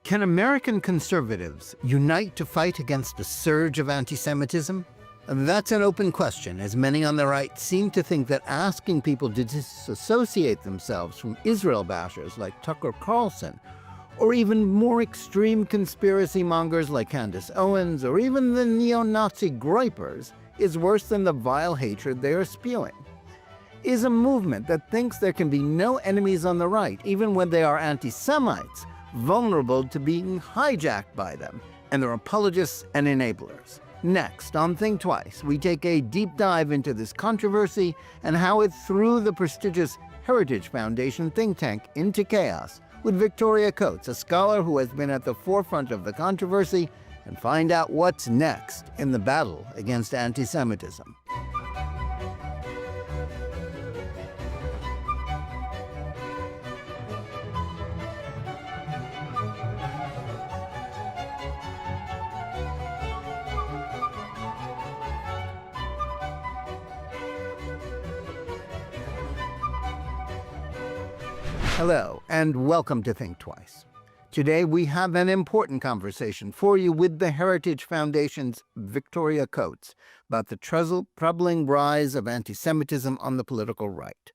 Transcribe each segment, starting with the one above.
Can American conservatives unite to fight against a surge of anti-Semitism? That's an open question, as many on the right seem to think that asking people to disassociate themselves from Israel bashers like Tucker Carlson, or even more extreme conspiracy mongers like Candace Owens, or even the neo-Nazi groypers, is worse than the vile hatred they are spewing. Is a movement that thinks there can be no enemies on the right, even when they are anti-Semites, vulnerable to being hijacked by them and their apologists and enablers? Next, on Think Twice, we take a deep dive into this controversy and how it threw the prestigious Heritage Foundation think tank into chaos, with Victoria Coates, a scholar who has been at the forefront of the controversy, and find out what's next in the battle against anti-Semitism. Hello, and welcome to Think Twice. Today we have an important conversation for you with the Heritage Foundation's Victoria Coates about the troubling rise of anti-Semitism on the political right.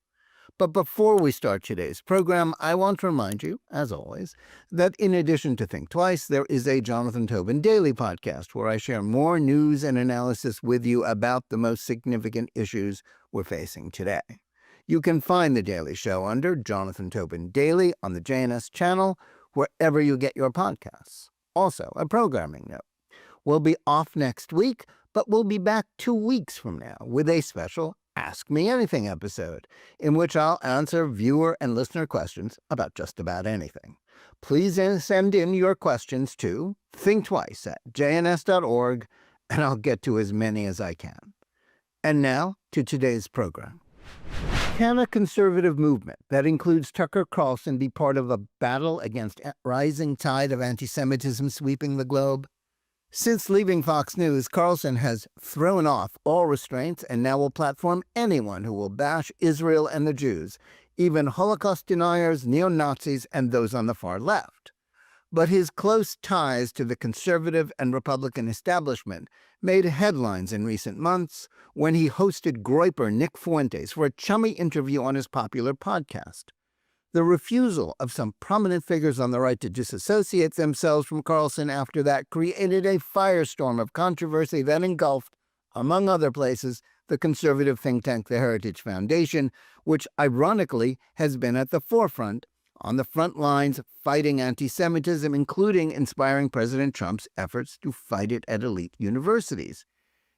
But before we start today's program, I want to remind you, as always, that in addition to Think Twice, there is a Jonathan Tobin Daily podcast where I share more news and analysis with you about the most significant issues we're facing today. You can find The Daily Show under Jonathan Tobin Daily on the JNS channel, wherever you get your podcasts. Also, a programming note. We'll be off next week, but we'll be back 2 weeks from now with a special Ask Me Anything episode, in which I'll answer viewer and listener questions about just about anything. Please send in your questions to thinktwice@jns.org, and I'll get to as many as I can. And now to today's program. Can a conservative movement that includes Tucker Carlson be part of a battle against a rising tide of anti-Semitism sweeping the globe? Since leaving Fox News, Carlson has thrown off all restraints and now will platform anyone who will bash Israel and the Jews, even Holocaust deniers, neo-Nazis, and those on the far left. But his close ties to the conservative and Republican establishment made headlines in recent months when he hosted groyper Nick Fuentes for a chummy interview on his popular podcast. The refusal of some prominent figures on the right to disassociate themselves from Carlson after that created a firestorm of controversy that engulfed, among other places, the conservative think tank the Heritage Foundation, which ironically has been at the forefront on the front lines fighting anti-Semitism, including inspiring President Trump's efforts to fight it at elite universities.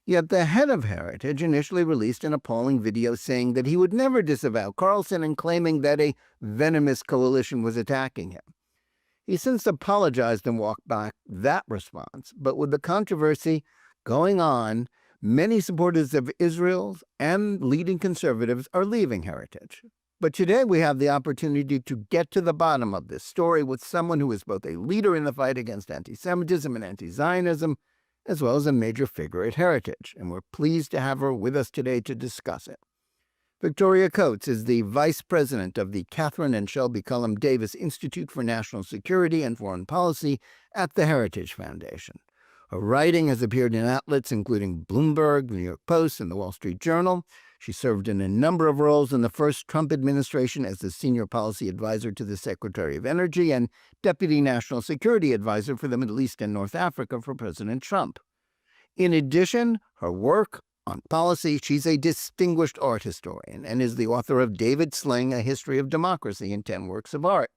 Yet the head of Heritage initially released an appalling video saying that he would never disavow Carlson and claiming that a venomous coalition was attacking him. He since apologized and walked back that response, but with the controversy going on, many supporters of Israel's and leading conservatives are leaving Heritage. But today we have the opportunity to get to the bottom of this story with someone who is both a leader in the fight against anti-Semitism and anti-Zionism, as well as a major figure at Heritage, and we're pleased to have her with us today to discuss it. Victoria Coates is the vice president of the Catherine and Shelby Cullum Davis Institute for National Security and Foreign Policy at the Heritage Foundation. Her writing has appeared in outlets including Bloomberg, the New York Post, and the Wall Street Journal. She served in a number of roles in the first Trump administration as the senior policy advisor to the Secretary of Energy and deputy national security advisor for the Middle East and North Africa for President Trump. In addition, her work on policy, she's a distinguished art historian and is the author of David Sling, A History of Democracy in 10 Works of Art.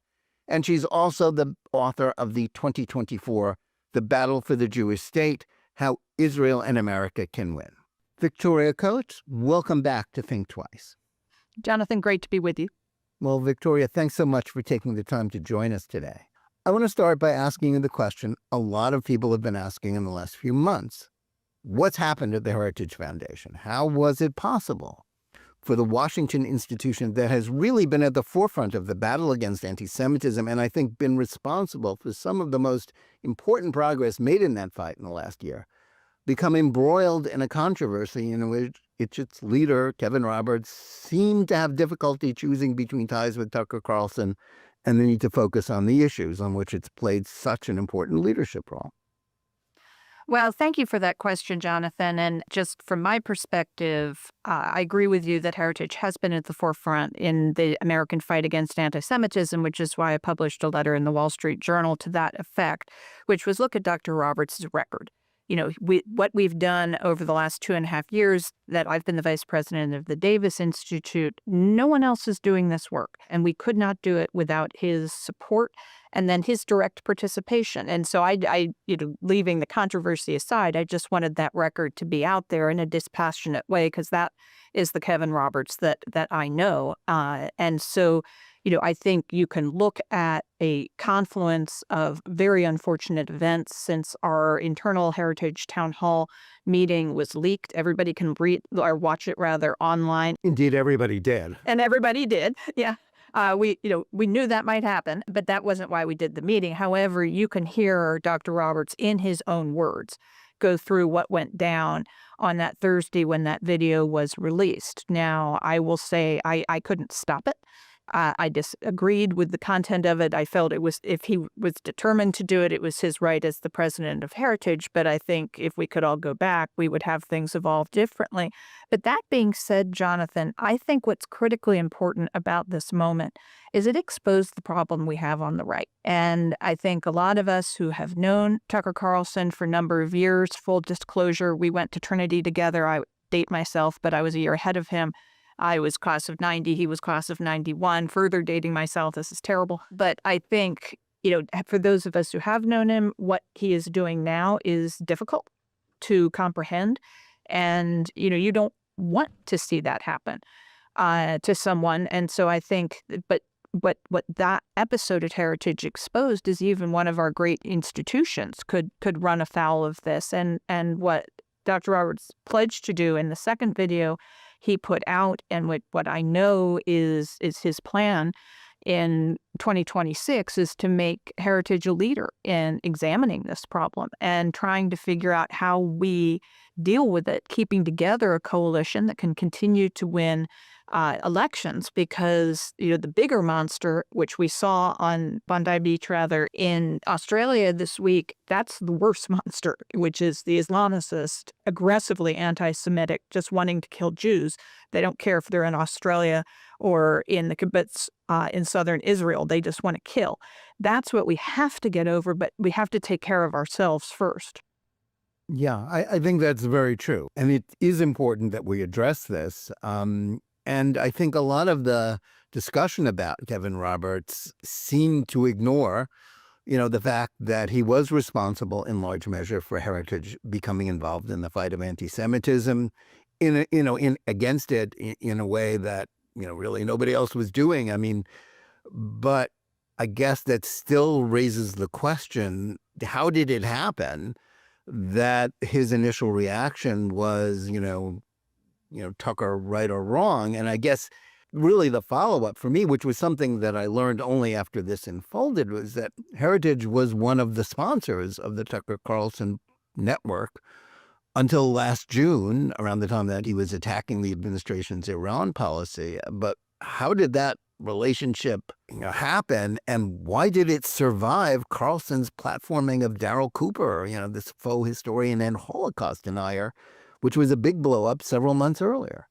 And she's also the author of the 2024 The Battle for the Jewish State, How Israel and America Can Win. Victoria Coates, welcome back to Think Twice. Jonathan, great to be with you. Well, Victoria, thanks so much for taking the time to join us today. I want to start by asking you the question a lot of people have been asking in the last few months. What's happened at the Heritage Foundation? How was it possible for the Washington institution that has really been at the forefront of the battle against anti-Semitism and I think been responsible for some of the most important progress made in that fight in the last year, become embroiled in a controversy in which its leader, Kevin Roberts, seemed to have difficulty choosing between ties with Tucker Carlson and they need to focus on the issues on which it's played such an important leadership role. Well, thank you for that question, Jonathan. And just from my perspective, I agree with you that heritage has been at the forefront in the American fight against anti-Semitism, which is why I published a letter in the Wall Street Journal to that effect, which was look at Dr. Roberts' record. What we've done over the last 2.5 years that I've been the vice president of the Davis Institute, no one else is doing this work. And we could not do it without his support and then his direct participation. And so leaving the controversy aside, I just wanted that record to be out there in a dispassionate way, because that is the Kevin Roberts that I know. And so I think you can look at a confluence of very unfortunate events since our internal Heritage Town Hall meeting was leaked. Everybody can read or watch it rather online. Indeed, everybody did. And everybody did. Yeah. We knew that might happen, but that wasn't why we did the meeting. However, you can hear Dr. Roberts in his own words go through what went down on that Thursday when that video was released. Now, I will say I couldn't stop it. I disagreed with the content of it. I felt it was, if he was determined to do it, it was his right as the president of Heritage. But I think if we could all go back, we would have things evolve differently. But that being said, Jonathan, I think what's critically important about this moment is it exposed the problem we have on the right. And I think a lot of us who have known Tucker Carlson for a number of years, full disclosure, we went to Trinity together. I date myself, but I was a year ahead of him. I was class of 90. He was class of 91. Further dating myself. This is terrible. But I think, for those of us who have known him, what he is doing now is difficult to comprehend. And, you don't want to see that happen to someone. And so I think, but what that episode at Heritage exposed is even one of our great institutions could run afoul of this. And what Dr. Roberts pledged to do in the second video he put out, and what I know is his plan in 2026 is to make Heritage a leader in examining this problem and trying to figure out how we deal with it, keeping together a coalition that can continue to win elections, because the bigger monster, which we saw on Bondi Beach rather in Australia this week, that's the worst monster, which is the Islamicist, aggressively anti-Semitic, just wanting to kill Jews. They don't care if they're in Australia or in the kibbutz in southern Israel. They just want to kill. That's what we have to get over, but we have to take care of ourselves first. Yeah, I think that's very true. And it is important that we address this. And I think a lot of the discussion about Kevin Roberts seemed to ignore, the fact that he was responsible in large measure for Heritage becoming involved in the fight of anti-Semitism, against it in a way that, really nobody else was doing. I mean, but I guess that still raises the question, how did it happen that his initial reaction was, Tucker right or wrong? And I guess really the follow-up for me, which was something that I learned only after this unfolded, was that Heritage was one of the sponsors of the Tucker Carlson network until last June, around the time that he was attacking the administration's Iran policy. But how did that relationship happen, and why did it survive Carlson's platforming of Darryl Cooper, this faux historian and Holocaust denier, which was a big blow up several months earlier?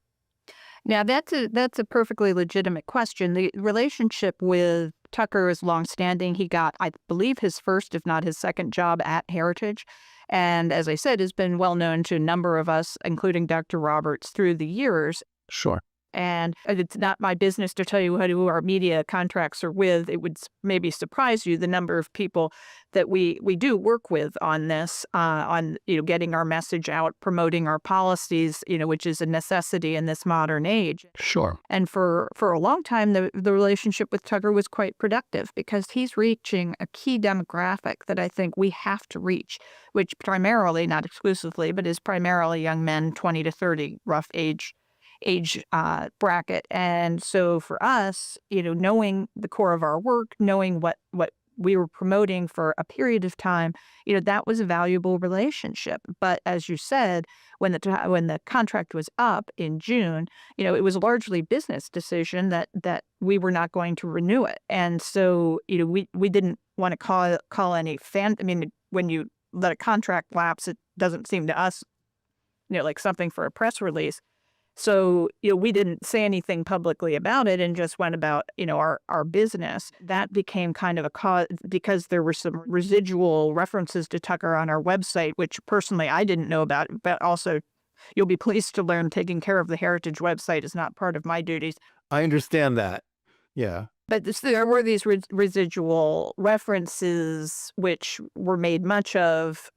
Now, that's a perfectly legitimate question. The relationship with Tucker is longstanding. He got, I believe, his first, if not his second job at Heritage. And as I said, has been well known to a number of us, including Dr. Roberts, through the years. Sure. And it's not my business to tell you who our media contracts are with. It would maybe surprise you the number of people that we do work with on this, on getting our message out, promoting our policies, which is a necessity in this modern age. Sure. And for a long time, the relationship with Tucker was quite productive, because he's reaching a key demographic that I think we have to reach, which primarily, not exclusively, but is primarily young men, 20 to 30, rough age bracket. And so for us, knowing the core of our work, knowing what we were promoting for a period of time, that was a valuable relationship. But as you said, when the contract was up in June, it was largely business decision that we were not going to renew it. And so, we didn't want to call any fan. I mean, when you let a contract lapse, it doesn't seem to us, like something for a press release. So, we didn't say anything publicly about it and just went about, our business. That became kind of a cause because there were some residual references to Tucker on our website, which personally I didn't know about, but also you'll be pleased to learn taking care of the Heritage website is not part of my duties. I understand that. Yeah. But there were these residual references which were made much of,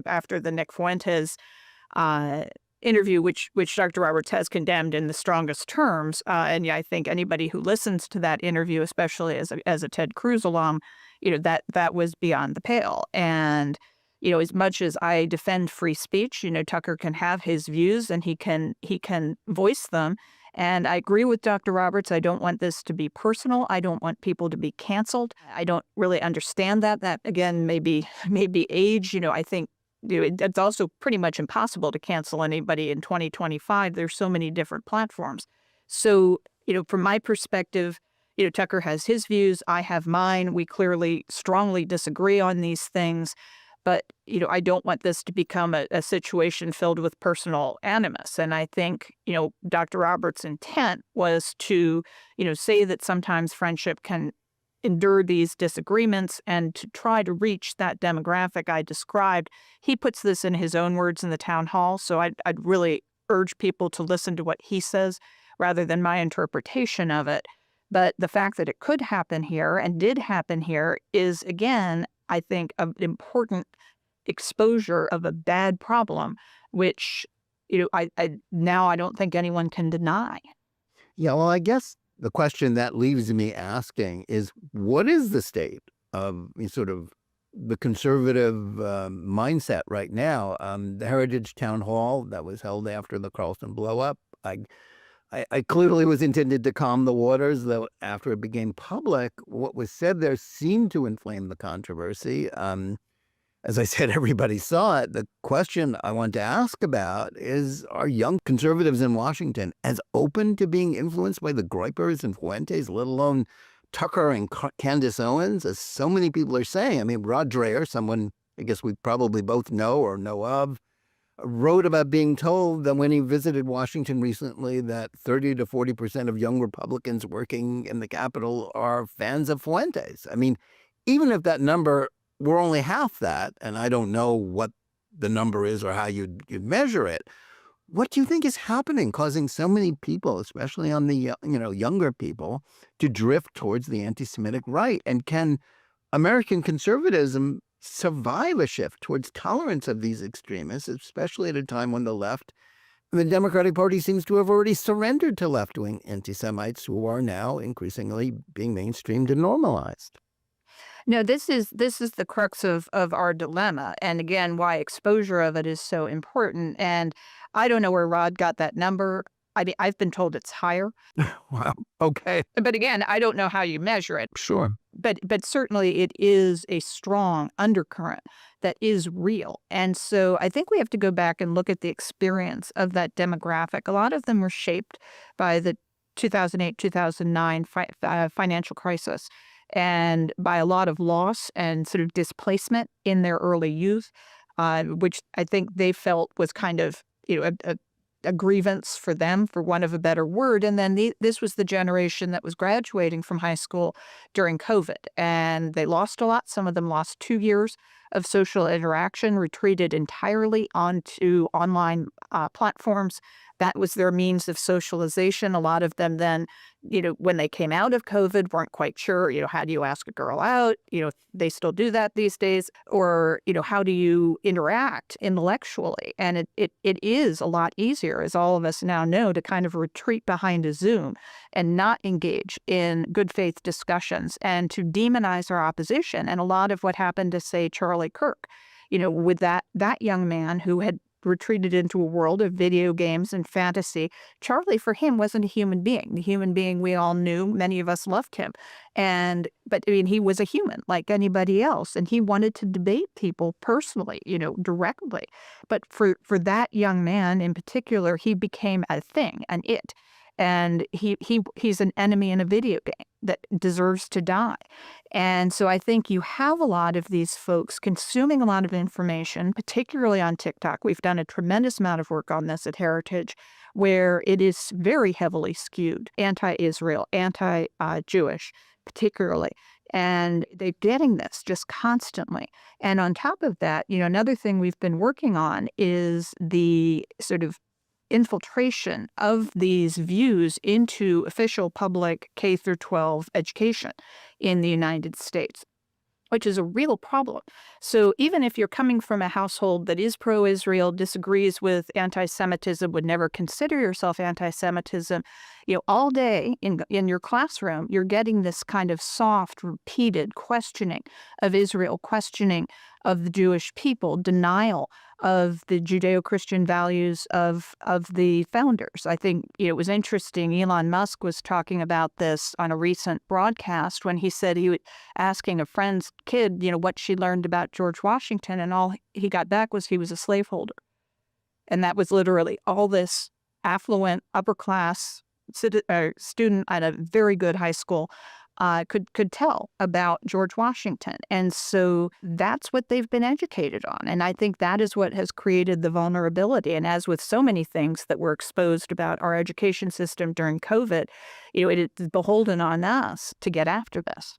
after the Nick Fuentes uh, interview, which Dr. Roberts has condemned in the strongest terms. And yeah, I think anybody who listens to that interview, especially as a Ted Cruz alum, that was beyond the pale. And as much as I defend free speech, Tucker can have his views and he can voice them. And I agree with Dr. Roberts. I don't want this to be personal. I don't want people to be canceled. I don't really understand that. That again, maybe age. I think it's also pretty much impossible to cancel anybody in 2025. There's so many different platforms. So, from my perspective, Tucker has his views. I have mine. We clearly strongly disagree on these things. But, I don't want this to become a situation filled with personal animus. And I think, Dr. Roberts' intent was to, say that sometimes friendship can endure these disagreements and to try to reach that demographic I described. He puts this in his own words in the town hall. So I'd really urge people to listen to what he says rather than my interpretation of it. But the fact that it could happen here and did happen here is, again, I think, an important exposure of a bad problem, which, I don't think anyone can deny. Yeah, well, I guess the question that leaves me asking is, what is the state of sort of the conservative mindset right now? The Heritage Town Hall that was held after the Carlson blow up, I clearly was intended to calm the waters, though after it became public, what was said there seemed to inflame the controversy. As I said, everybody saw it. The question I want to ask about is, are young conservatives in Washington as open to being influenced by the Groypers and Fuentes, let alone Tucker and Candace Owens, as so many people are saying? I mean, Rod Dreher, someone I guess we probably both know or know of, wrote about being told that when he visited Washington recently that 30 to 40% of young Republicans working in the Capitol are fans of Fuentes. I mean, even if that number were only half that, and I don't know what the number is or how you'd measure it, what do you think is happening, causing so many people, especially on the younger people, to drift towards the anti-Semitic right? And can American conservatism survive a shift towards tolerance of these extremists, especially at a time when the left, the Democratic Party, seems to have already surrendered to left-wing anti-Semites who are now increasingly being mainstreamed and normalized? No, this is the crux of our dilemma, and again, why exposure of it is so important. And I don't know where Rod got that number. I mean, I've been told it's higher, Wow. Okay. but again, I don't know how you measure it. Sure. But certainly it is a strong undercurrent that is real. And so I think we have to go back and look at the experience of that demographic. A lot of them were shaped by the 2008-2009 financial crisis and by a lot of loss and sort of displacement in their early youth, which I think they felt was kind of, a grievance for them, for want of a better word. And then this was the generation that was graduating from high school during COVID, and they lost a lot. Some of them lost 2 years of social interaction, retreated entirely onto online platforms. That was their means of socialization. A lot of them then, when they came out of COVID, weren't quite sure, how do you ask a girl out? They still do that these days. Or, how do you interact intellectually? And it is a lot easier, as all of us now know, to kind of retreat behind a Zoom and not engage in good faith discussions and to demonize our opposition. And a lot of what happened to, say, Charlie Kirk, with that young man who had retreated into a world of video games and fantasy. Charlie, for him, wasn't a human being. The human being we all knew, many of us loved him. But I mean, he was a human like anybody else, and he wanted to debate people personally, directly. But for that young man in particular, he became a thing, an it. And he's an enemy in a video game that deserves to die. And so I think you have a lot of these folks consuming a lot of information, particularly on TikTok. We've done a tremendous amount of work on this at Heritage, where it is very heavily skewed anti-Israel, anti-Jewish, particularly. And they're getting this just constantly. And on top of that, another thing we've been working on is the sort of infiltration of these views into official public K through 12 education in the United States, which is a real problem. So even if you're coming from a household that is pro-Israel, disagrees with anti-Semitism, would never consider yourself anti-Semitism, all day in your classroom, you're getting this kind of soft, repeated questioning of Israel, questioning of the Jewish people, denial of the Judeo-Christian values of the founders. I think it was interesting. Elon Musk was talking about this on a recent broadcast when he said he was asking a friend's kid, what she learned about George Washington, and all he got back was he was a slaveholder. And that was literally all this affluent, upper-class student at a very good high school could tell about George Washington. And so that's what they've been educated on. And I think that is what has created the vulnerability. And as with so many things that were exposed about our education system during COVID, it is beholden on us to get after this.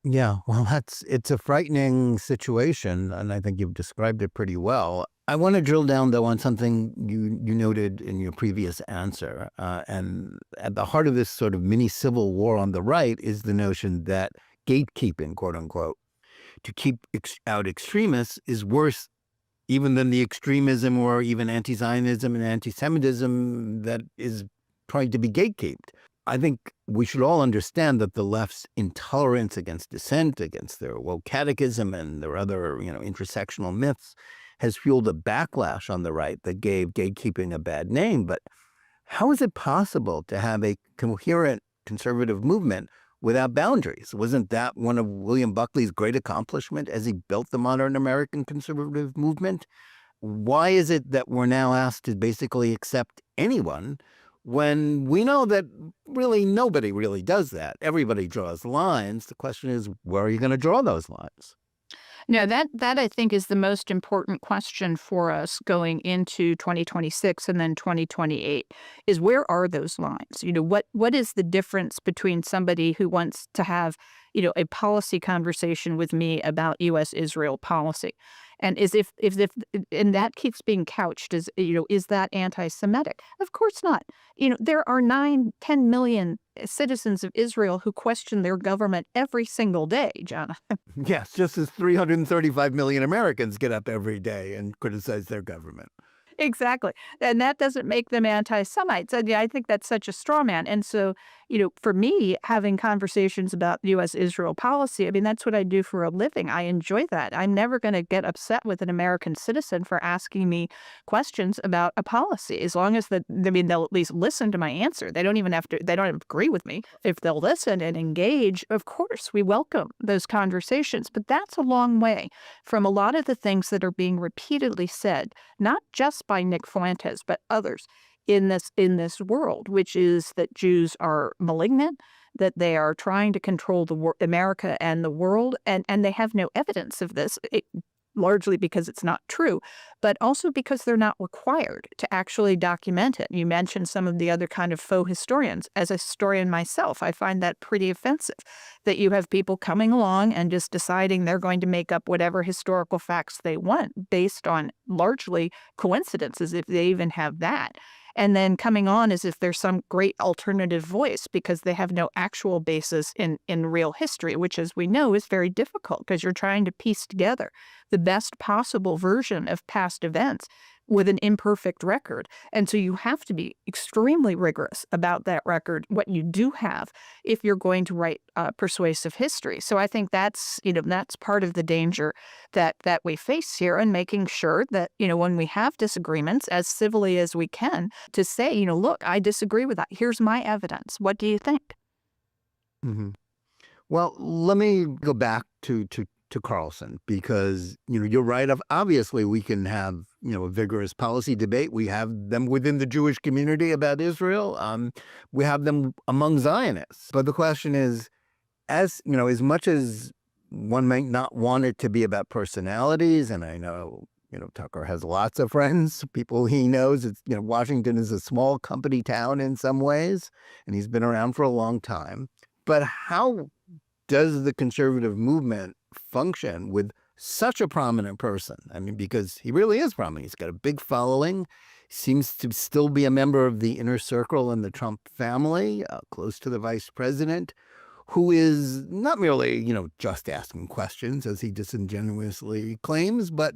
Yeah, well, it's a frightening situation, and I think you've described it pretty well. I want to drill down, though, on something you noted in your previous answer. And at the heart of this sort of mini civil war on the right is the notion that gatekeeping, quote unquote, to keep out extremists is worse even than the extremism or even anti-Zionism and anti-Semitism that is trying to be gatekept. I think we should all understand that the left's intolerance against dissent, against their woke catechism and their other, intersectional myths has fueled a backlash on the right that gave gatekeeping a bad name. But how is it possible to have a coherent conservative movement without boundaries? Wasn't that one of William Buckley's great accomplishments as he built the modern American conservative movement? Why is it that we're now asked to basically accept anyone when we know that really nobody really does that? Everybody draws lines. The question is, where are you going to draw those lines? No, that I think is the most important question for us going into 2026 and then 2028 is, where are those lines? What is the difference between somebody who wants to have, a policy conversation with me about U.S.-Israel policy, and if and that keeps being couched as, is that anti-Semitic? Of course not. There are 9-10 million citizens of Israel who question their government every single day, Jonathan. Yes, just as 335 million Americans get up every day and criticize their government. Exactly. And that doesn't make them anti-Semites. And I think that's such a straw man. And so, for me, having conversations about U.S.-Israel policy, I mean, that's what I do for a living. I enjoy that. I'm never going to get upset with an American citizen for asking me questions about a policy, as long as they'll at least listen to my answer. They don't even have to, they don't agree with me. If they'll listen and engage, of course, we welcome those conversations. But that's a long way from a lot of the things that are being repeatedly said, not just by Nick Fuentes, but others in this world, which is that Jews are malignant, that they are trying to control America and the world, and they have no evidence of this, largely because it's not true, but also because they're not required to actually document it. You mentioned some of the other kind of faux historians. As a historian myself, I find that pretty offensive, that you have people coming along and just deciding they're going to make up whatever historical facts they want based on largely coincidences, if they even have that. And then coming on as if there's some great alternative voice because they have no actual basis in real history, which, as we know, is very difficult because you're trying to piece together the best possible version of past events with an imperfect record. And so you have to be extremely rigorous about that record, what you do have, if you're going to write persuasive history. So I think that's part of the danger that we face here, and making sure that, when we have disagreements, as civilly as we can, to say, look, I disagree with that. Here's my evidence. What do you think? Hmm. Well, let me go back to Carlson, because you're right. Obviously, we can have a vigorous policy debate. We have them within the Jewish community about Israel. We have them among Zionists. But the question is, as much as one might not want it to be about personalities, and I know Tucker has lots of friends, people he knows. It's Washington is a small company town in some ways, and he's been around for a long time. But how does the conservative movement function with such a prominent person? I mean, because he really is prominent. He's got a big following, seems to still be a member of the inner circle in the Trump family, close to the vice president, who is not merely, just asking questions, as he disingenuously claims, but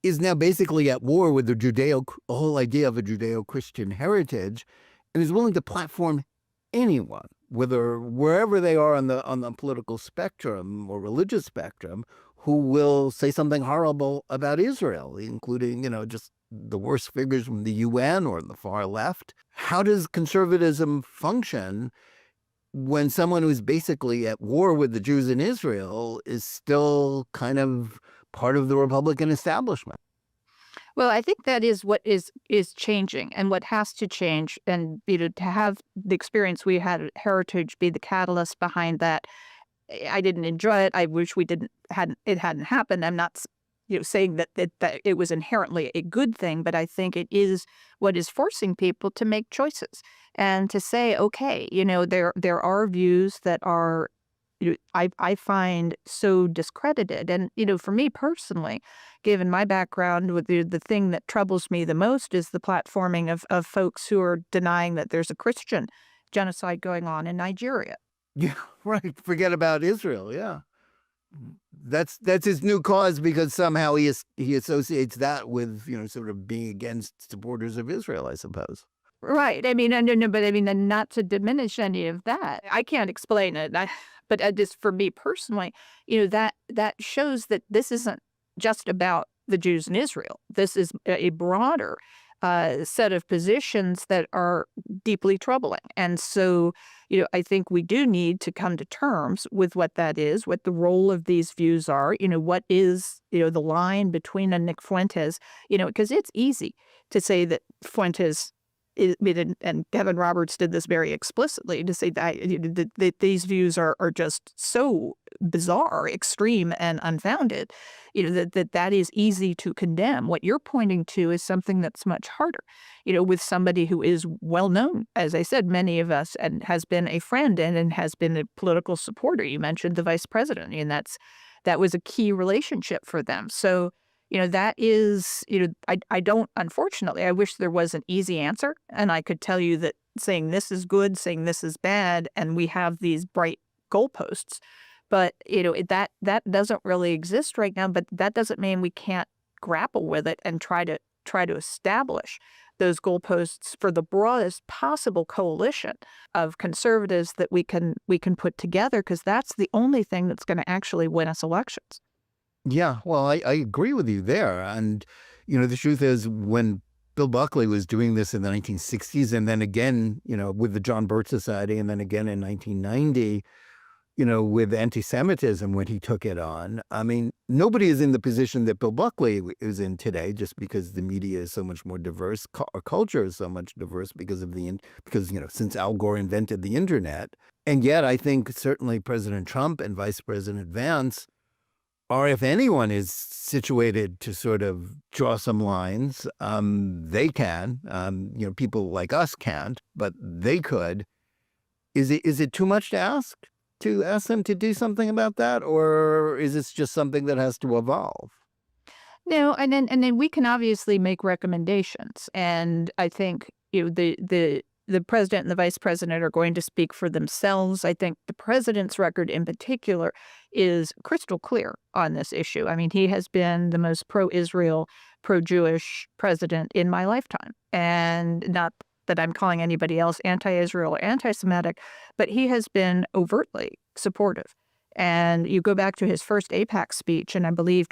is now basically at war with the whole idea of a Judeo-Christian heritage, and is willing to platform anyone, wherever they are on the political spectrum or religious spectrum, who will say something horrible about Israel, including, just the worst figures from the UN or the far left. How does conservatism function when someone who's basically at war with the Jews in Israel is still kind of part of the Republican establishment? Well, I think that is what is changing, and what has to change, and to have the experience we had at Heritage be the catalyst behind that. I didn't enjoy it. I wish it hadn't happened. I'm not saying that it was inherently a good thing, but I think it is what is forcing people to make choices and to say, okay, there are views that are I find so discredited. And, for me personally, given my background, with the thing that troubles me the most is the platforming of folks who are denying that there's a Christian genocide going on in Nigeria. Yeah, right. Forget about Israel. Yeah. That's his new cause, because somehow he associates that with, sort of being against supporters of Israel, I suppose. Right. I mean, but I mean, and not to diminish any of that. I can't explain it. But just for me personally, that shows that this isn't just about the Jews in Israel. This is a broader set of positions that are deeply troubling. And so, I think we do need to come to terms with what that is, what the role of these views are, what is, the line between a Nick Fuentes, because it's easy to say that Fuentes and Kevin Roberts did this very explicitly, to say that these views are just so bizarre, extreme, and unfounded, that is easy to condemn. What you're pointing to is something that's much harder, with somebody who is well known, as I said, many of us, and has been a friend and has been a political supporter. You mentioned the vice president, and that was a key relationship for them. So, that is, I don't, unfortunately, I wish there was an easy answer, and I could tell you that saying this is good, saying this is bad, and we have these bright goalposts. But, that doesn't really exist right now, but that doesn't mean we can't grapple with it and try to establish those goalposts for the broadest possible coalition of conservatives that we can put together, because that's the only thing that's going to actually win us elections. Yeah, well, I agree with you there. And, the truth is, when Bill Buckley was doing this in the 1960s, and then again, with the John Birch Society, and then again in 1990, with anti-Semitism when he took it on, I mean, nobody is in the position that Bill Buckley is in today, just because the media is so much more diverse, our culture is so much diverse because since Al Gore invented the internet. And yet, I think certainly President Trump and Vice President Vance, or if anyone is situated to sort of draw some lines, they can. People like us can't, but they could. Is it too much to ask them to do something about that, or is this just something that has to evolve? No, and then we can obviously make recommendations, and I think the president and the vice president are going to speak for themselves. I think the president's record in particular is crystal clear on this issue. I mean, he has been the most pro-Israel, pro-Jewish president in my lifetime. And not that I'm calling anybody else anti-Israel or anti-Semitic, but he has been overtly supportive. And you go back to his first AIPAC speech, and I believe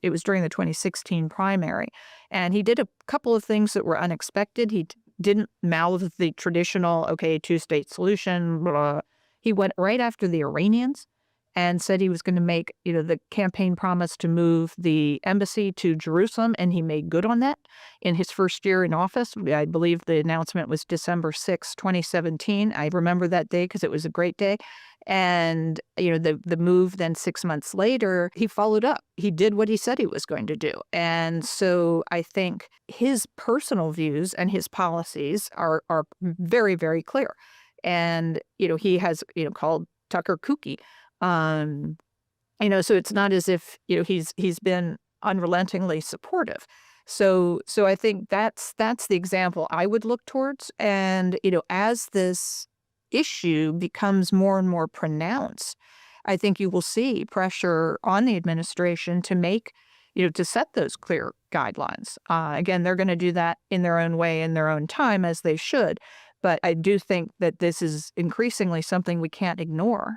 it was during the 2016 primary, and he did a couple of things that were unexpected. He didn't mouth the traditional, okay, two-state solution, blah. He went right after the Iranians and said he was going to make, the campaign promise to move the embassy to Jerusalem, and he made good on that in his first year in office. I believe the announcement was December 6, 2017. I remember that day because it was a great day. And, the move then 6 months later, he followed up. He did what he said he was going to do. And so I think his personal views and his policies are very, very clear. And, he has, called Tucker kooky. So it's not as if, he's been unrelentingly supportive. So I think that's the example I would look towards. And, as this issue becomes more and more pronounced, I think you will see pressure on the administration to make, to set those clear guidelines. Again, they're going to do that in their own way, in their own time, as they should. But I do think that this is increasingly something we can't ignore.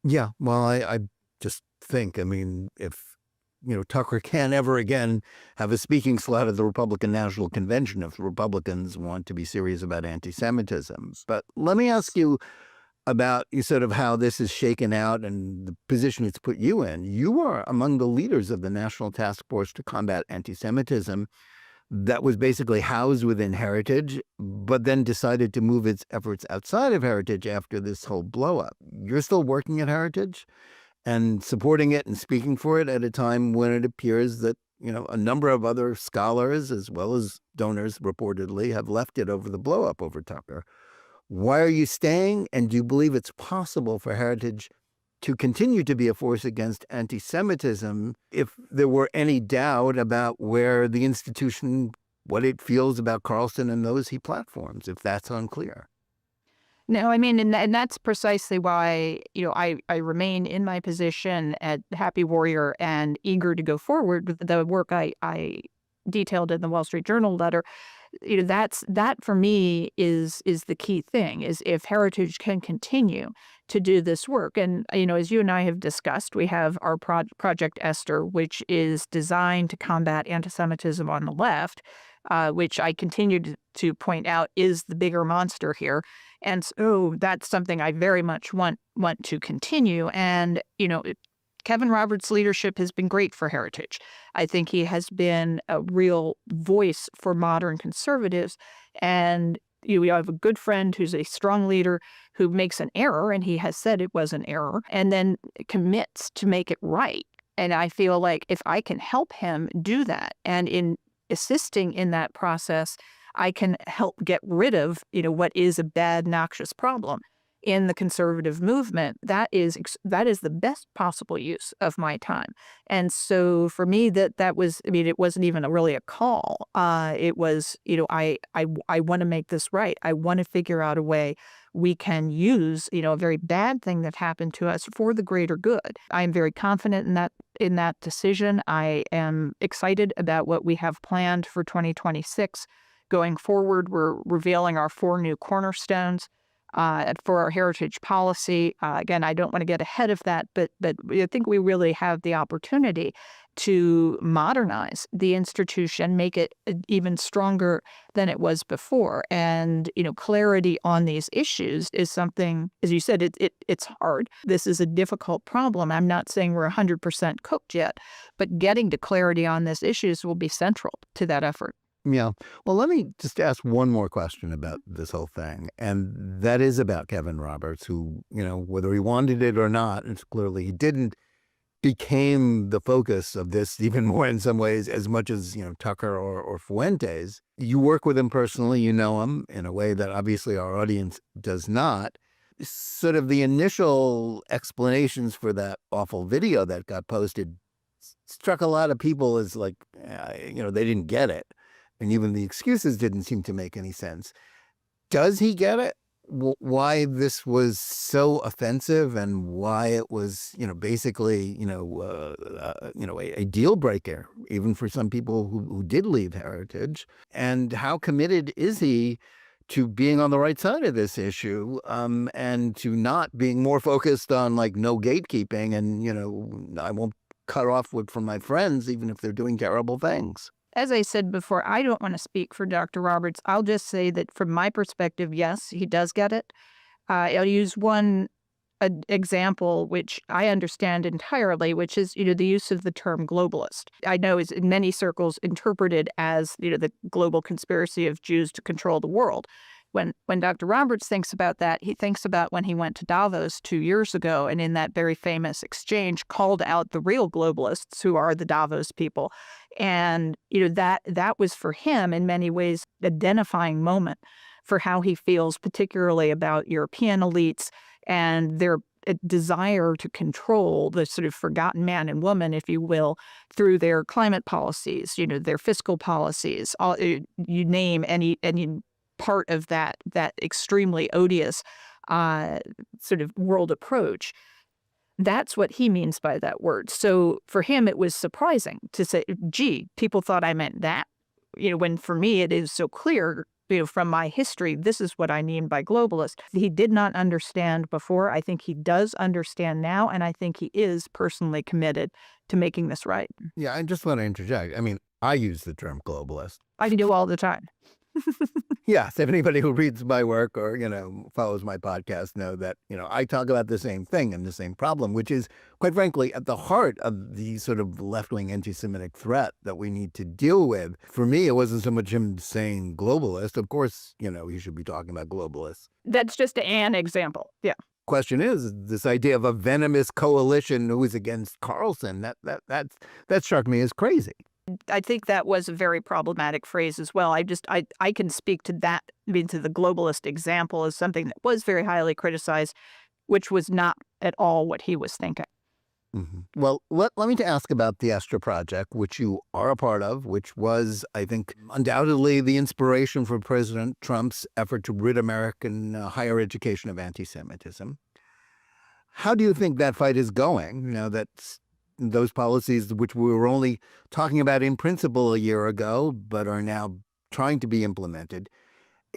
Yeah, well, I just think, I mean, if, Tucker can't ever again have a speaking slot at the Republican National Convention if the Republicans want to be serious about anti-Semitism. But let me ask you about sort of how this is shaken out and the position it's put you in. You are among the leaders of the National Task Force to Combat Anti-Semitism that was basically housed within Heritage, but then decided to move its efforts outside of Heritage after this whole blow-up. You're still working at Heritage and supporting it and speaking for it at a time when it appears that, a number of other scholars as well as donors reportedly have left it over the blow-up over Tucker. Why are you staying? And do you believe it's possible for Heritage to continue to be a force against anti-Semitism if there were any doubt about where the institution, what it feels about Carlson and those he platforms, if that's unclear? No, I mean, and that's precisely why, I remain in my position at Happy Warrior and eager to go forward with the work I detailed in the Wall Street Journal letter. That for me is the key thing, is if Heritage can continue to do this work. And, as you and I have discussed, we have our Project Esther, which is designed to combat anti-Semitism on the left, which I continue to point out is the bigger monster here. And so that's something I very much want to continue. And, Kevin Roberts' leadership has been great for Heritage. I think he has been a real voice for modern conservatives. And we have a good friend who's a strong leader who makes an error, and he has said it was an error, and then commits to make it right. And I feel like if I can help him do that, and in assisting in that process, I can help get rid of, what is a bad, noxious problem in the conservative movement. That is the best possible use of my time. And so for me, that was, it wasn't even really a call. It was, I want to make this right. I want to figure out a way we can use, a very bad thing that happened to us for the greater good. I am very confident in that decision. I am excited about what we have planned for 2026. Going forward, we're revealing our 4 new cornerstones for our heritage policy. Again, I don't want to get ahead of that, but I think we really have the opportunity to modernize the institution, make it even stronger than it was before. And, clarity on these issues is something, as you said, it's hard. This is a difficult problem. I'm not saying we're 100% cooked yet, but getting to clarity on these issues will be central to that effort. Yeah. Well, let me just ask one more question about this whole thing. And that is about Kevin Roberts, who, whether he wanted it or not, and clearly he didn't, became the focus of this even more in some ways, as much as, Tucker or Fuentes. You work with him personally, you know him in a way that obviously our audience does not. Sort of the initial explanations for that awful video that got posted struck a lot of people as like, they didn't get it. And even the excuses didn't seem to make any sense. Does he get it? why this was so offensive and why it was, basically, a deal breaker, even for some people who did leave Heritage. And how committed is he to being on the right side of this issue, and to not being more focused on like no gatekeeping and, I won't cut off wood from my friends, even if they're doing terrible things. As I said before, I don't want to speak for Dr. Roberts. I'll just say that from my perspective, yes, he does get it. I'll use one example, which I understand entirely, which is, the use of the term globalist. I know is in many circles interpreted as, the global conspiracy of Jews to control the world. When Dr. Roberts thinks about that, he thinks about when he went to Davos 2 years ago, and in that very famous exchange called out the real globalists, who are the Davos people. And, that was for him in many ways identifying moment for how he feels, particularly about European elites and their desire to control the sort of forgotten man and woman, if you will, through their climate policies, their fiscal policies, you name any part of that extremely odious sort of world approach. That's what he means by that word. So for him, it was surprising to say, gee, people thought I meant that, when for me it is so clear, from my history, this is what I mean by globalist. He did not understand before. I think he does understand now, and I think he is personally committed to making this right. Yeah, I just want to interject. I mean, I use the term globalist. I do all the time. Yes, if anybody who reads my work or, follows my podcast know that, I talk about the same thing and the same problem, which is, quite frankly, at the heart of the sort of left-wing anti-Semitic threat that we need to deal with. For me, it wasn't so much him saying globalist. Of course, he should be talking about globalists. That's just an example. Yeah. Question is this idea of a venomous coalition who is against Carlson. That struck me as crazy. I think that was a very problematic phrase as well. I can speak to that, to the globalist example as something that was very highly criticized, which was not at all what he was thinking. Mm-hmm. Well, let me ask about the Esther Project, which you are a part of, which was, I think, undoubtedly the inspiration for President Trump's effort to rid American higher education of anti-Semitism. How do you think that fight is going? That's those policies which we were only talking about in principle a year ago, but are now trying to be implemented.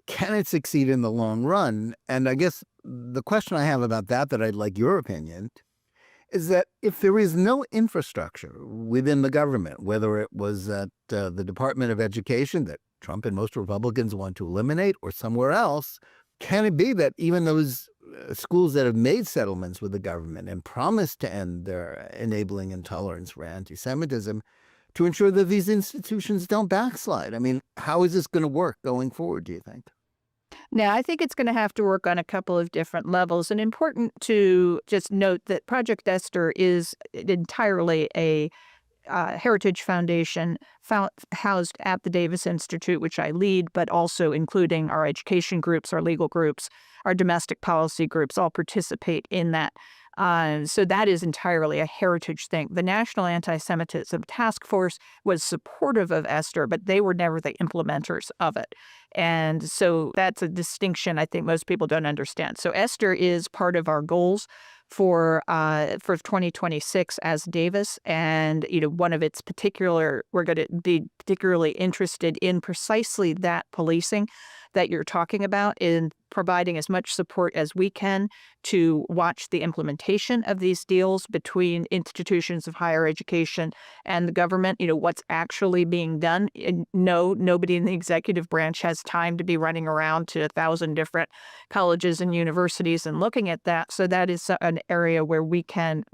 Can it succeed in the long run? And I guess the question I have about that I'd like your opinion, is that if there is no infrastructure within the government, whether it was at the Department of Education that Trump and most Republicans want to eliminate or somewhere else, can it be that even those schools that have made settlements with the government and promised to end their enabling intolerance for anti-Semitism to ensure that these institutions don't backslide? I mean, how is this going to work going forward, do you think? Now, I think it's going to have to work on a couple of different levels. And important to just note that Project Esther is entirely a Heritage Foundation housed at the Davis Institute, which I lead, but also including our education groups, our legal groups, our domestic policy groups all participate in that. So that is entirely a heritage thing. The National Anti-Semitism Task Force was supportive of Esther, but they were never the implementers of it. And so that's a distinction I think most people don't understand. So Esther is part of our goals for 2026 as Davis, and one of its particular, we're going to be particularly interested in precisely that policing that you're talking about, in providing as much support as we can to watch the implementation of these deals between institutions of higher education and the government, what's actually being done. And no, nobody in the executive branch has time to be running around to 1,000 different colleges and universities and looking at that. So that is an area where we can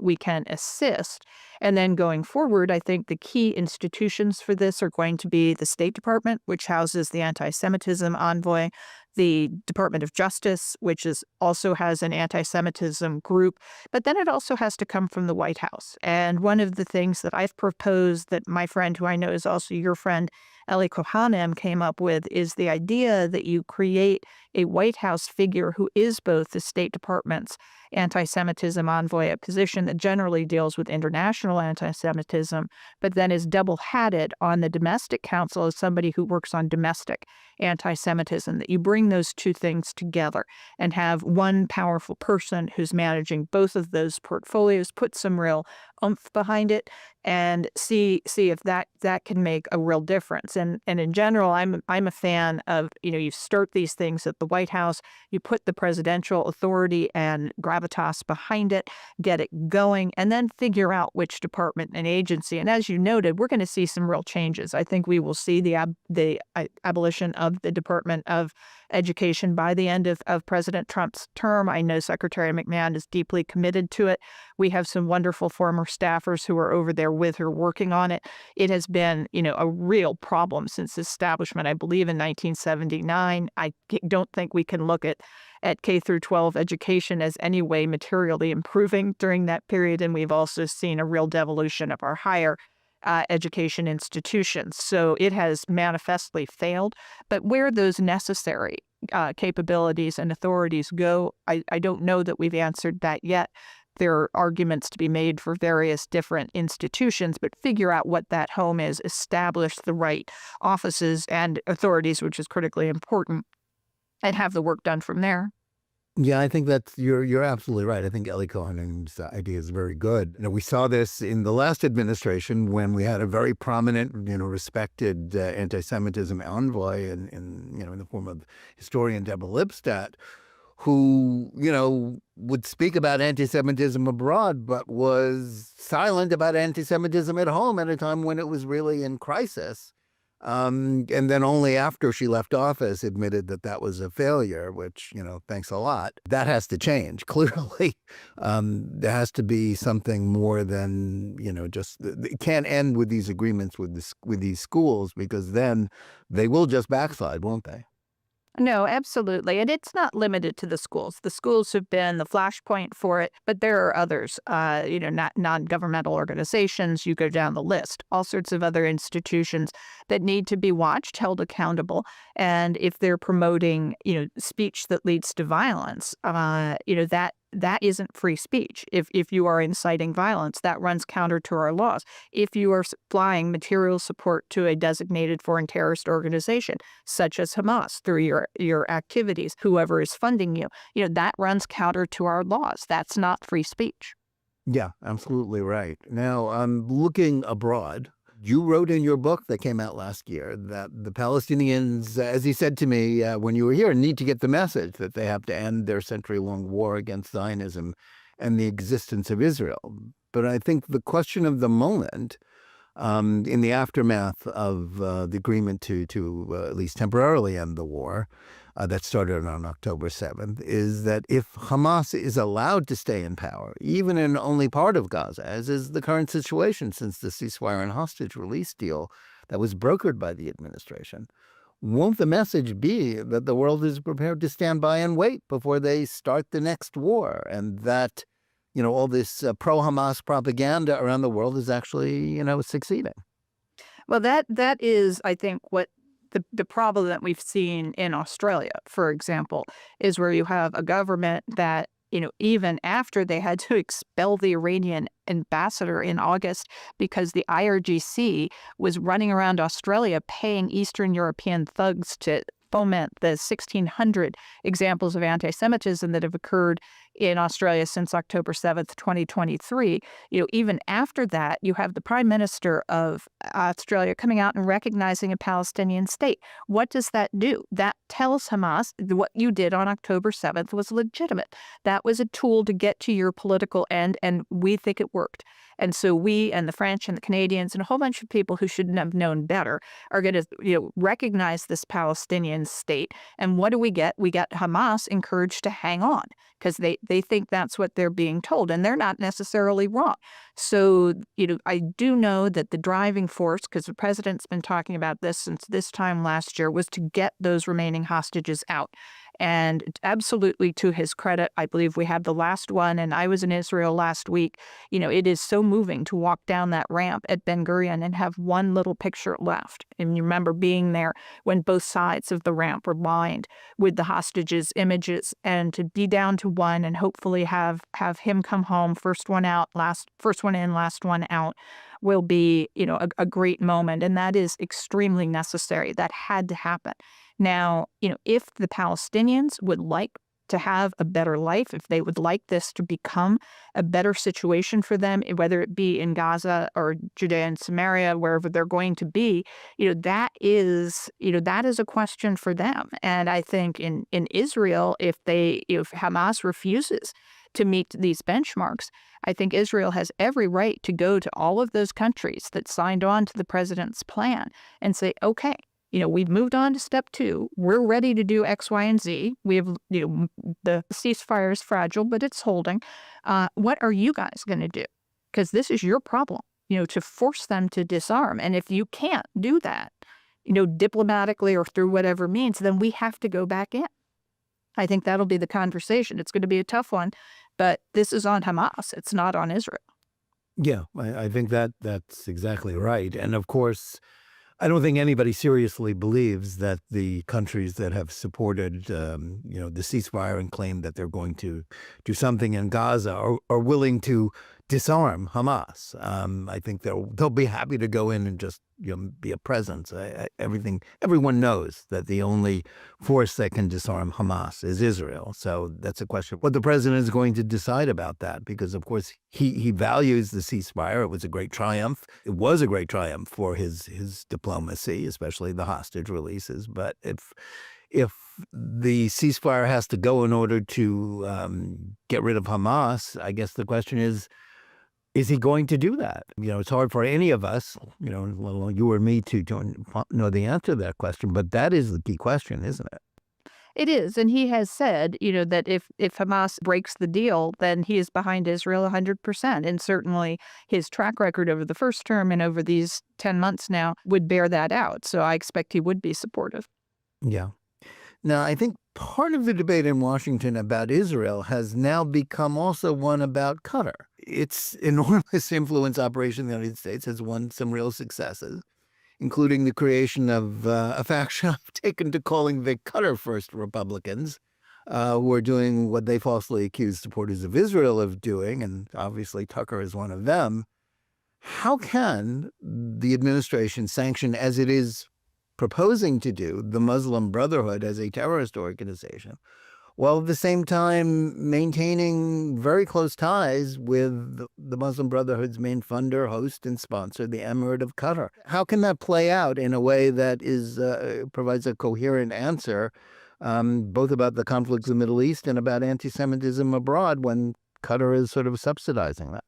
assist. And then going forward, I think the key institutions for this are going to be the State Department, which houses the anti-Semitism envoy, the Department of Justice, which also has an anti-Semitism group, but then it also has to come from the White House. And one of the things that I've proposed that my friend, who I know is also your friend, Eli Kohanem, came up with is the idea that you create a White House figure who is both the State Department's anti-Semitism envoy, a position that generally deals with international anti-Semitism, but then is double-hatted on the domestic council as somebody who works on domestic anti-Semitism, that you bring those two things together and have one powerful person who's managing both of those portfolios, put some real oomph behind it, and see if that can make a real difference. And in general, I'm a fan of, you start these things at the White House, you put the presidential authority and gravitas behind it, get it going, and then figure out which department and agency. And as you noted, we're going to see some real changes. I think we will see the abolition of the Department of Education by the end of President Trump's term. I know Secretary McMahon is deeply committed to it. We have some wonderful former staffers who are over there with her working on it. It has been, a real problem since establishment, I believe, in 1979. I don't think we can look at K through 12 education as any way materially improving during that period. And we've also seen a real devolution of our higher education institutions. So it has manifestly failed. But where those necessary capabilities and authorities go, I don't know that we've answered that yet. There are arguments to be made for various different institutions, but figure out what that home is, establish the right offices and authorities, which is critically important, and have the work done from there. Yeah, I think you're absolutely right. I think Ellie Cohen's idea is very good. We saw this in the last administration when we had a very prominent, respected anti-Semitism envoy in the form of historian Deborah Lipstadt, who, would speak about anti-Semitism abroad, but was silent about anti-Semitism at home at a time when it was really in crisis. And then only after she left office admitted that was a failure, which, thanks a lot. That has to change. Clearly, there has to be something more than, just it can't end with these agreements with these schools, because then they will just backslide, won't they? No, absolutely. And it's not limited to the schools. The schools have been the flashpoint for it, but there are others, not non-governmental organizations. You go down the list, all sorts of other institutions that need to be watched, held accountable. And if they're promoting, speech that leads to violence, that isn't free speech. If you are inciting violence, that runs counter to our laws. If you are supplying material support to a designated foreign terrorist organization, such as Hamas, through your activities, whoever is funding you, that runs counter to our laws. That's not free speech. Yeah, absolutely right. Now, I'm looking abroad. You wrote in your book that came out last year that the Palestinians, as you said to me when you were here, need to get the message that they have to end their century-long war against Zionism and the existence of Israel. But I think the question of the moment, in the aftermath of the agreement to at least temporarily end the war that started on October 7th, is that if Hamas is allowed to stay in power, even in only part of Gaza, as is the current situation since the ceasefire and hostage release deal that was brokered by the administration, won't the message be that the world is prepared to stand by and wait before they start the next war, and that all this pro-Hamas propaganda around the world is actually, succeeding? Well, that is, I think, what the problem that we've seen in Australia, for example, is where you have a government that, even after they had to expel the Iranian ambassador in August because the IRGC was running around Australia paying Eastern European thugs to foment the 1,600 examples of anti-Semitism that have occurred in Australia since October 7th, 2023. Even after that, you have the Prime Minister of Australia coming out and recognizing a Palestinian state. What does that do? That tells Hamas what you did on October 7th was legitimate. That was a tool to get to your political end, and we think it worked. And so we and the French and the Canadians and a whole bunch of people who shouldn't have known better are going to recognize this Palestinian state. And what do we get? We get Hamas encouraged to hang on because they think that's what they're being told, and they're not necessarily wrong. So, I do know that the driving force, because the president's been talking about this since this time last year, was to get those remaining hostages out. And absolutely to his credit, I believe we have the last one, and I was in Israel last week. It is so moving to walk down that ramp at Ben Gurion and have one little picture left. And you remember being there when both sides of the ramp were lined with the hostages' images, and to be down to one and hopefully have him come home, first one out, first one in, last one out, will be, a great moment. And that is extremely necessary. That had to happen. Now, if the Palestinians would like to have a better life, if they would like this to become a better situation for them, whether it be in Gaza or Judea and Samaria, wherever they're going to be, that is a question for them. And I think in Israel, if Hamas refuses to meet these benchmarks, I think Israel has every right to go to all of those countries that signed on to the president's plan and say, okay, we've moved on to step 2. We're ready to do X, Y, and Z. We have, the ceasefire is fragile, but it's holding. What are you guys going to do? Because this is your problem, to force them to disarm. And if you can't do that, diplomatically or through whatever means, then we have to go back in. I think that'll be the conversation. It's going to be a tough one, but this is on Hamas. It's not on Israel. Yeah, I think that's exactly right. And of course, I don't think anybody seriously believes that the countries that have supported, the ceasefire and claim that they're going to do something in Gaza are willing to disarm Hamas. I think they'll be happy to go in and just be a presence. Everyone knows that the only force that can disarm Hamas is Israel. So that's a question of what the president is going to decide about that, because of course he values the ceasefire. It was a great triumph. It was a great triumph for his diplomacy, especially the hostage releases. But if the ceasefire has to go in order to get rid of Hamas, I guess the question is he going to do that? It's hard for any of us, let alone you or me, to know the answer to that question. But that is the key question, isn't it? It is. And he has said, that if Hamas breaks the deal, then he is behind Israel 100%. And certainly his track record over the first term and over these 10 months now would bear that out. So I expect he would be supportive. Yeah. Now, I think part of the debate in Washington about Israel has now become also one about Qatar. Its enormous influence operation in the United States has won some real successes, including the creation of a faction I've taken to calling the Qatar First Republicans, who are doing what they falsely accuse supporters of Israel of doing, and obviously Tucker is one of them. How can the administration sanction, as it is proposing to do, the Muslim Brotherhood as a terrorist organization, while at the same time maintaining very close ties with the Muslim Brotherhood's main funder, host, and sponsor, the Emirate of Qatar? How can that play out in a way that provides a coherent answer, both about the conflicts in the Middle East and about anti-Semitism abroad, when Qatar is sort of subsidizing that?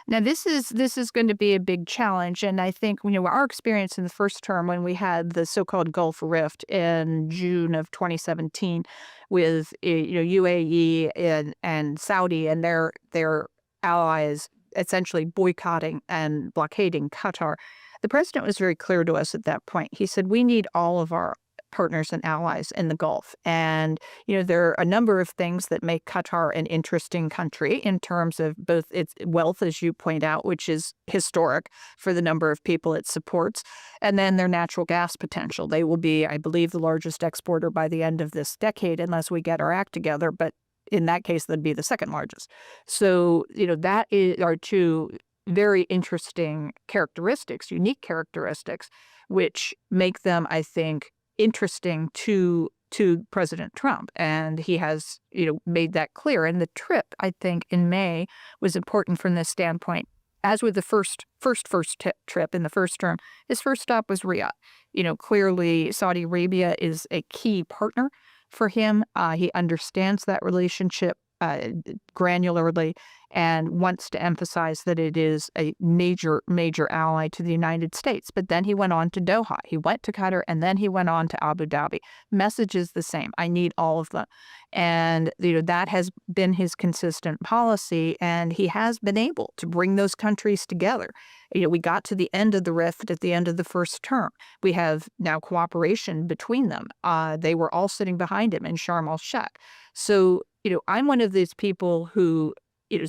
Now, this is going to be a big challenge. And I think, our experience in the first term when we had the so-called Gulf Rift in June of 2017 with, UAE and Saudi and their allies essentially boycotting and blockading Qatar. The president was very clear to us at that point. He said, we need all of our partners and allies in the Gulf. And, there are a number of things that make Qatar an interesting country in terms of both its wealth, as you point out, which is historic for the number of people it supports, and then their natural gas potential. They will be, I believe, the largest exporter by the end of this decade, unless we get our act together. But in that case, they'd be the second largest. So, that are two very interesting characteristics, unique characteristics, which make them, I think, interesting to President Trump. And he has, made that clear. And the trip, I think, in May was important from this standpoint. As with the first trip in the first term, his first stop was Riyadh. Clearly Saudi Arabia is a key partner for him. He understands that relationship granularly and wants to emphasize that it is a major ally to the United States. But then he went on to Doha. He went to Qatar, and then he went on to Abu Dhabi. Message is the same. I need all of them. And, that has been his consistent policy, and he has been able to bring those countries together. We got to the end of the rift at the end of the first term. We have now cooperation between them. They were all sitting behind him in Sharm el-Sheikh. So, I'm one of these people who,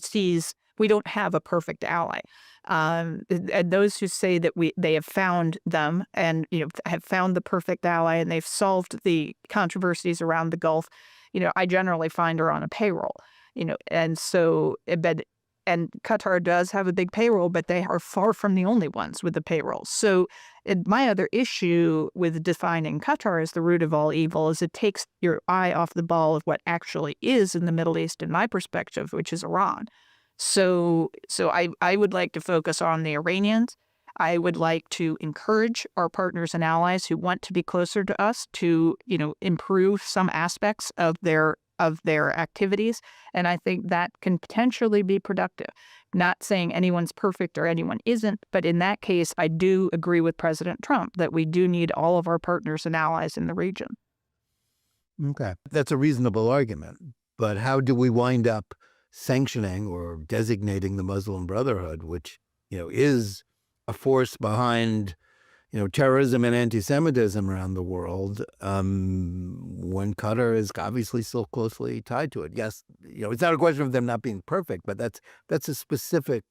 sees we don't have a perfect ally. And those who say that they have found them and, have found the perfect ally and they've solved the controversies around the Gulf, I generally find are on a payroll, and so, and Qatar does have a big payroll, but they are far from the only ones with the payroll. So my other issue with defining Qatar as the root of all evil is it takes your eye off the ball of what actually is in the Middle East, in my perspective, which is Iran. So I would like to focus on the Iranians. I would like to encourage our partners and allies who want to be closer to us to, improve some aspects of their activities. And I think that can potentially be productive. Not saying anyone's perfect or anyone isn't, but in that case, I do agree with President Trump that we do need all of our partners and allies in the region. Okay. That's a reasonable argument. But how do we wind up sanctioning or designating the Muslim Brotherhood, which, is a force behind, terrorism and anti-Semitism around the world, when Qatar is obviously still closely tied to it? Yes, it's not a question of them not being perfect, but that's a specific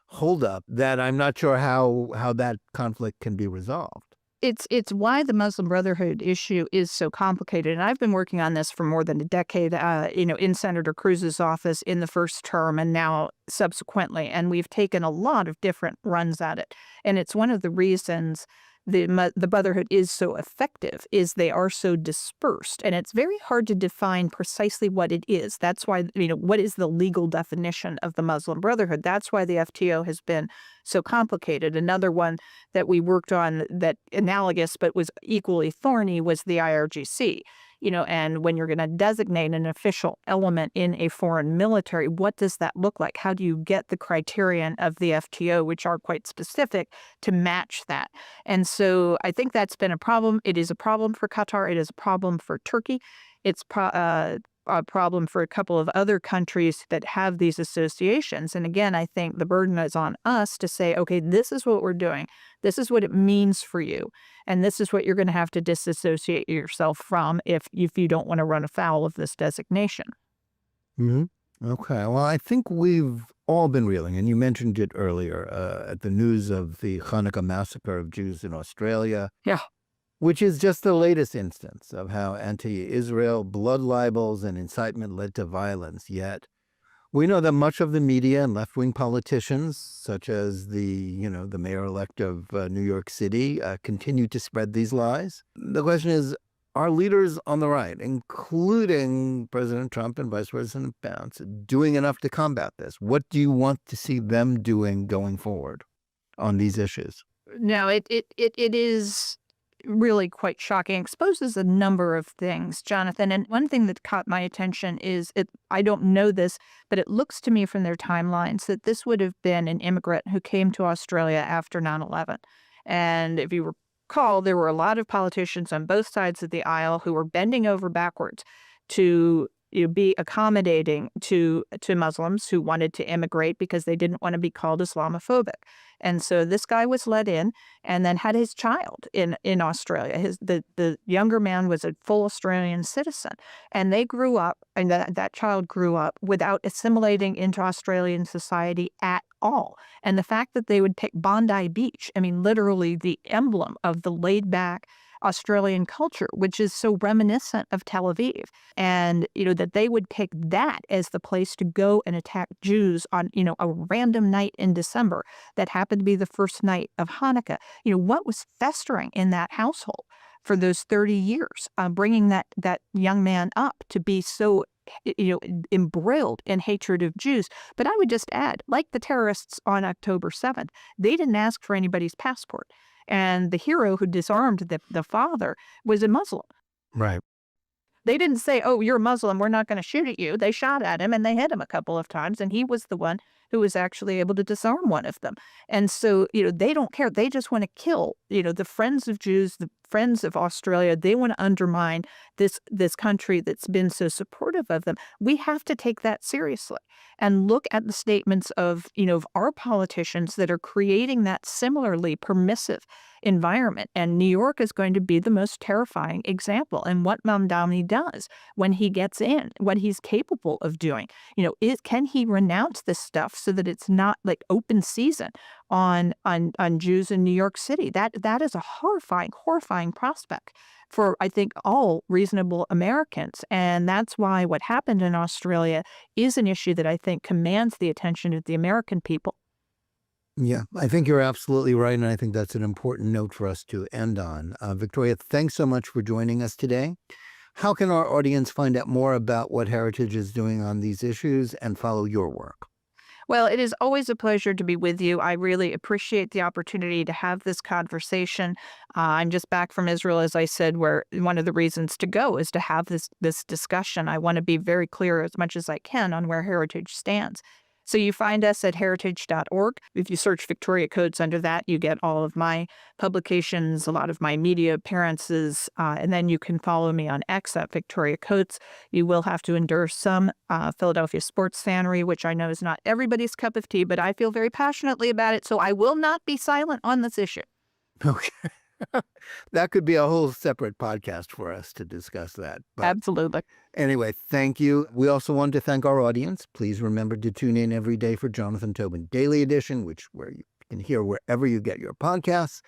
holdup that I'm not sure how that conflict can be resolved. It's why the Muslim Brotherhood issue is so complicated. And I've been working on this for more than a decade, in Senator Cruz's office in the first term and now subsequently. And we've taken a lot of different runs at it. And it's one of the reasons the Brotherhood is so effective is they are so dispersed. And it's very hard to define precisely what it is. That's why, what is the legal definition of the Muslim Brotherhood? That's why the FTO has been so complicated. Another one that we worked on that analogous but was equally thorny was the IRGC. And when you're going to designate an official element in a foreign military, what does that look like? How do you get the criterion of the FTO, which are quite specific, to match that? And so I think that's been a problem. It is a problem for Qatar. It is a problem for Turkey. It's a problem for a couple of other countries that have these associations. And again, I think the burden is on us to say, okay, this is what we're doing. This is what it means for you. And this is what you're going to have to disassociate yourself from if you don't want to run afoul of this designation. Mm-hmm. Okay. Well, I think we've all been reeling, and you mentioned it earlier, at the news of the Hanukkah massacre of Jews in Australia. Yeah. Which is just the latest instance of how anti-Israel blood libels and incitement led to violence. Yet we know that much of the media and left-wing politicians, such as the mayor-elect of New York City, continue to spread these lies. The question is, are leaders on the right, including President Trump and Vice President Pence, doing enough to combat this? What do you want to see them doing going forward on these issues? No, it is really quite shocking. Exposes a number of things, Jonathan. And one thing that caught my attention is I don't know this, but it looks to me from their timelines that this would have been an immigrant who came to Australia after 9/11. And if you recall, there were a lot of politicians on both sides of the aisle who were bending over backwards to be accommodating to Muslims who wanted to immigrate because they didn't want to be called Islamophobic. And so this guy was let in and then had his child in Australia. The younger man was a full Australian citizen. And they grew up, and that child grew up without assimilating into Australian society at all. And the fact that they would pick Bondi Beach, I mean, literally the emblem of the laid-back Australian culture, which is so reminiscent of Tel Aviv. And, that they would pick that as the place to go and attack Jews on, a random night in December that happened to be the first night of Hanukkah. What was festering in that household for those 30 years, bringing that young man up to be so embroiled in hatred of Jews. But I would just add, like the terrorists on October 7th, they didn't ask for anybody's passport. And the hero who disarmed the father was a Muslim. Right. They didn't say, oh, you're a Muslim, we're not going to shoot at you. They shot at him and they hit him a couple of times. And he was the one who was actually able to disarm one of them. And so, they don't care. They just want to kill, the friends of Jews, the friends of Australia. They want to undermine this country that's been so supportive of them. We have to take that seriously and look at the statements of our politicians that are creating that similarly permissive environment. And New York is going to be the most terrifying example. And what Mamdani does when he gets in, what he's capable of doing, can he renounce this stuff so that it's not like open season on Jews in New York City? That is a horrifying prospect for, I think, all reasonable Americans. And that's why what happened in Australia is an issue that I think commands the attention of the American people. Yeah, I think you're absolutely right. And I think that's an important note for us to end on. Victoria, thanks so much for joining us today. How can our audience find out more about what Heritage is doing on these issues and follow your work? Well, it is always a pleasure to be with you. I really appreciate the opportunity to have this conversation. I'm just back from Israel, as I said, where one of the reasons to go is to have this discussion. I want to be very clear as much as I can on where Heritage stands. So you find us at heritage.org. If you search Victoria Coates under that, you get all of my publications, a lot of my media appearances, and then you can follow me on X at Victoria Coates. You will have to endure some Philadelphia sports fanery, which I know is not everybody's cup of tea, but I feel very passionately about it, so I will not be silent on this issue. Okay. That could be a whole separate podcast for us to discuss that. But Absolutely. anyway, thank you. We also want to thank our audience. Please remember to tune in every day for Jonathan Tobin Daily Edition, where you can hear wherever you get your podcasts.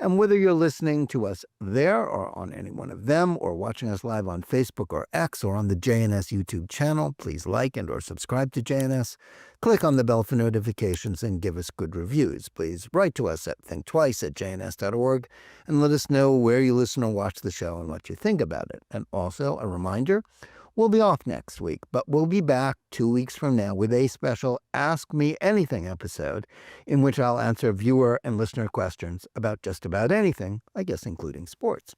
And whether you're listening to us there or on any one of them, or watching us live on Facebook or X or on the JNS YouTube channel, please like and or subscribe to JNS. Click on the bell for notifications and give us good reviews. Please write to us at thinktwice@jns.org and let us know where you listen or watch the show and what you think about it. And also a reminder, we'll be off next week, but we'll be back 2 weeks from now with a special Ask Me Anything episode in which I'll answer viewer and listener questions about just about anything, I guess including sports.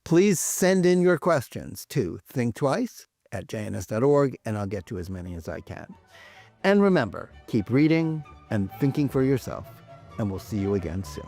Please send in your questions to thinktwice@jns.org and I'll get to as many as I can. And remember, keep reading and thinking for yourself, and we'll see you again soon.